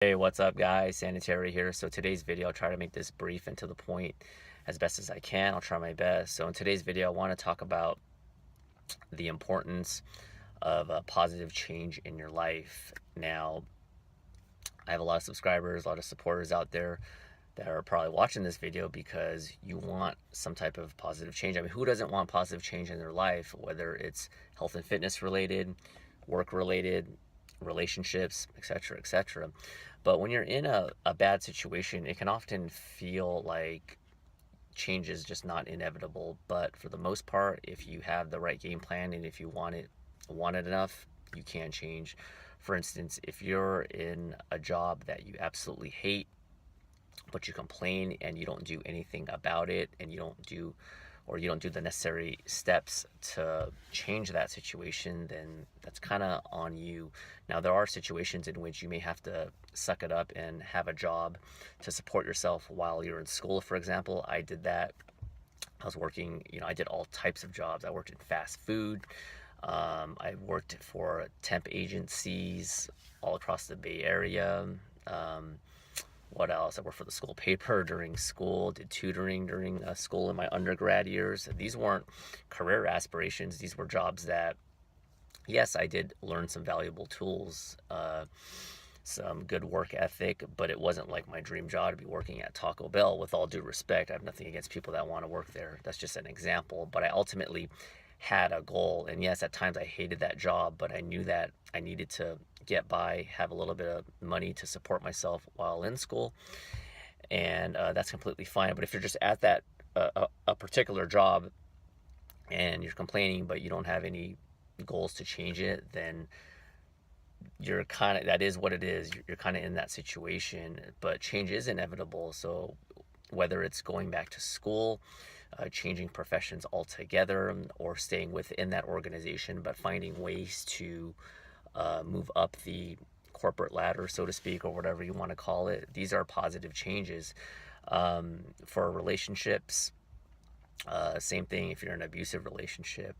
Hey, what's up, guys? Sanitary here. So today's video, I'll try to make this brief and to the point as best as I can. I'll try my best. So in today's video, I want to talk about the importance of a positive change in your life. Now, I have a lot of subscribers, a lot of supporters out there that are probably watching this video because you want some type of positive change. I mean, who doesn't want positive change in their life, whether it's health and fitness related, work related, relationships, etc., etc. But when you're in a bad situation, it can often feel like change is just not inevitable. But for the most part, if you have the right game plan and if you want it enough, you can change. For instance, if you're in a job that you absolutely hate, but you complain and you don't do anything about it, and you don't do the necessary steps to change that situation, then that's kind of on you. Now, there are situations in which you may have to suck it up and have a job to support yourself while you're in school. For example, I did that. I was working, I did all types of jobs. I worked in fast food. I worked for temp agencies all across the Bay Area. What else? I worked for the school paper during school, did tutoring during school in my undergrad years. These weren't career aspirations. These were jobs that, yes, I did learn some valuable tools, some good work ethic, but it wasn't like my dream job to be working at Taco Bell. With all due respect, I have nothing against people that want to work there. That's just an example. But I ultimately had a goal. And yes, at times I hated that job, but I knew that I needed to get by, have a little bit of money to support myself while in school. And that's completely fine. But if you're just at that a particular job and you're complaining, but you don't have any goals to change it, then you're kind of, that is what it is. You're kind of in that situation, but change is inevitable. So whether it's going back to school, changing professions altogether, or staying within that organization, but finding ways to move up the corporate ladder, so to speak, or whatever you want to call it. These are positive changes. For relationships, same thing. If you're in an abusive relationship,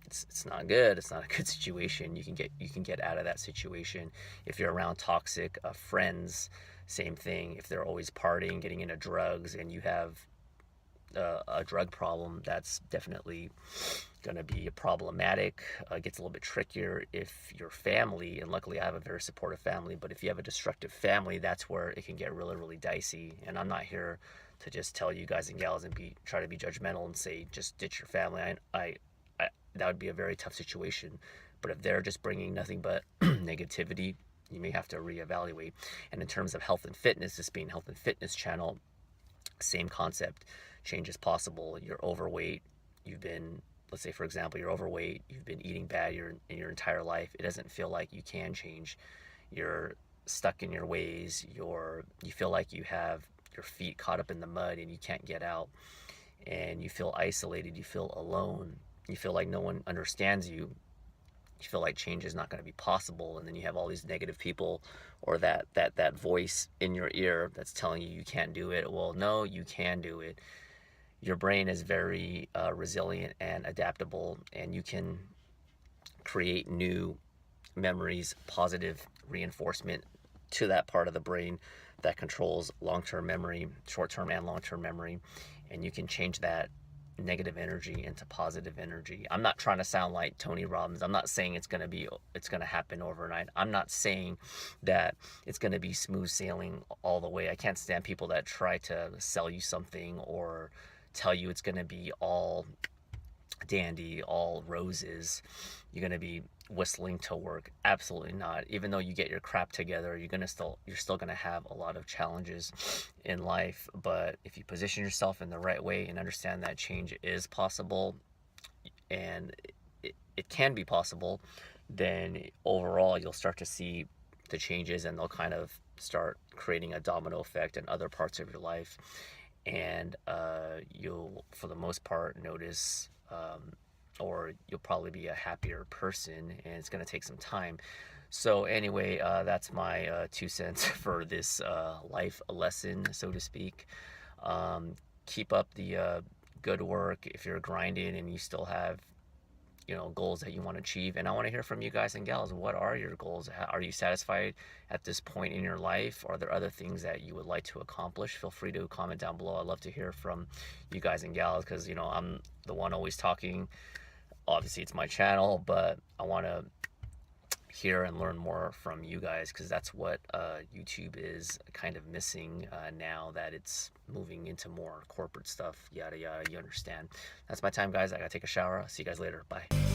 it's not good. It's not a good situation. You can get out of that situation. If you're around toxic friends, same thing. If they're always partying, getting into drugs, and you have a drug problem, that's definitely going to be problematic. It gets a little bit trickier if your family, and luckily I have a very supportive family, but if you have a destructive family, that's where it can get really, really dicey. And I'm not here to just tell you guys and gals and try to be judgmental and say just ditch your family. I that would be a very tough situation. But if they're just bringing nothing but negativity, you may have to reevaluate. And in terms of health and fitness, this being health and fitness channel, same concept. Change is possible. You're overweight. Let's say, for example, you're overweight. You've been eating bad in your entire life. It doesn't feel like you can change. You're stuck in your ways. You feel like you have your feet caught up in the mud and you can't get out. And you feel isolated. You feel alone. You feel like no one understands you. You feel like change is not going to be possible, and then you have all these negative people, or that voice in your ear that's telling you you can't do it. Well, no, you can do it. Your brain is very resilient and adaptable, and you can create new memories, positive reinforcement to that part of the brain that controls long-term memory, short-term and long-term memory, and you can change that negative energy into positive energy. I'm not trying to sound like Tony Robbins. I'm not saying it's going to happen overnight. I'm not saying that it's going to be smooth sailing all the way. I can't stand people that try to sell you something or tell you it's going to be all dandy, all roses. You're going to be whistling to work. Absolutely not. Even though you get your crap together, you're still going to have a lot of challenges in life. But if you position yourself in the right way and understand that change is possible, and it can be possible, then overall you'll start to see the changes, and they'll kind of start creating a domino effect in other parts of your life. And you'll, for the most part, notice, or you'll probably be a happier person, and it's going to take some time. So anyway, that's my 2 cents for this life lesson, so to speak. Keep up the good work. If you're grinding and you still have goals that you want to achieve. And I want to hear from you guys and gals. What are your goals? Are you satisfied at this point in your life? Are there other things that you would like to accomplish? Feel free to comment down below. I'd love to hear from you guys and gals, because I'm the one always talking. Obviously it's my channel, but I want to hear and learn more from you guys, because that's what YouTube is kind of missing now that it's moving into more corporate stuff, yada yada. You understand. That's my time, guys. I gotta take a shower. See you guys later. Bye.